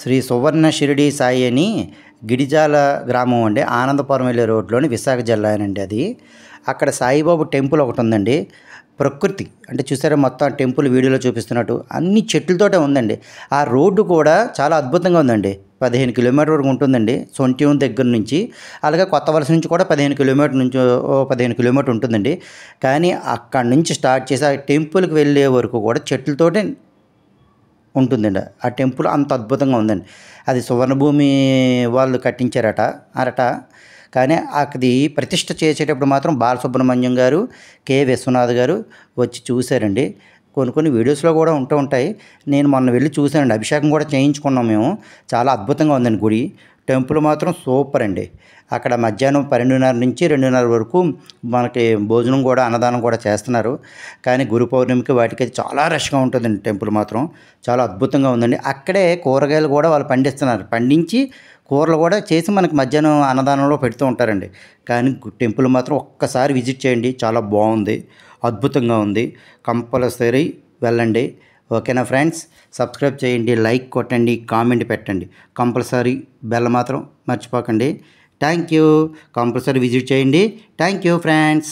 శ్రీ సువర్ణ షిరిడి సాయి అని గిడిజాల గ్రామం అండి. ఆనందపురం వెళ్ళే రోడ్లోని విశాఖ జిల్లా అండి అది. అక్కడ సాయిబాబు టెంపుల్ ఒకటి ఉందండి. ప్రకృతి అంటే చూసారా, మొత్తం టెంపుల్ వీడియోలో చూపిస్తున్నట్టు అన్ని చెట్లతోటే ఉందండి. ఆ రోడ్డు కూడా చాలా అద్భుతంగా ఉందండి. 15 కిలోమీటర్ వరకు ఉంటుందండి సొంట్యం దగ్గర నుంచి. అలాగే కొత్త వలస నుంచి కూడా 15 కిలోమీటర్ నుంచి 15 కిలోమీటర్ ఉంటుందండి. కానీ అక్కడి నుంచి స్టార్ట్ చేసి ఆ టెంపుల్కి వెళ్ళే వరకు కూడా చెట్లతోటే ఉంటుందండి. ఆ టెంపుల్ అంత అద్భుతంగా ఉందండి. అది సువర్ణభూమి వాళ్ళు కట్టించారట. కానీ అది ప్రతిష్ఠ చేసేటప్పుడు మాత్రం బాలసుబ్రహ్మణ్యం గారు, కె విశ్వనాథ్ గారు వచ్చి చూశారండి. కొన్ని వీడియోస్లో కూడా ఉంటాయి. నేను మొన్న వెళ్ళి చూశానండి. అభిషేకం కూడా చేయించుకున్నాం మేము. చాలా అద్భుతంగా ఉందండి గుడి. టెంపుల్ మాత్రం సూపర్ అండి. అక్కడ మధ్యాహ్నం 12:30 నుంచి 2:30 వరకు మనకి భోజనం కూడా, అన్నదానం కూడా చేస్తున్నారు. కానీ గురు పౌర్ణమికి వాటికి చాలా రష్గా ఉంటుందండి. టెంపుల్ మాత్రం చాలా అద్భుతంగా ఉందండి. అక్కడే కూరగాయలు కూడా వాళ్ళు పండిస్తున్నారు. పండించి కూరలు కూడా చేసి మనకి మధ్యాహ్నం అన్నదానంలో పెడుతూ ఉంటారండి. కానీ టెంపుల్ మాత్రం ఒక్కసారి విజిట్ చేయండి. చాలా బాగుంది, అద్భుతంగా ఉంది. కంపల్సరీ వెళ్ళండి. ఓకేనా ఫ్రెండ్స్? సబ్స్క్రైబ్ చేయండి, లైక్ కొట్టండి, కామెంట్ పెట్టండి. కంపల్సరీ బెల్ మాత్రం మర్చిపోకండి. Thank you. కంపల్సరీ విజిట్ చేయండి. Thank you friends.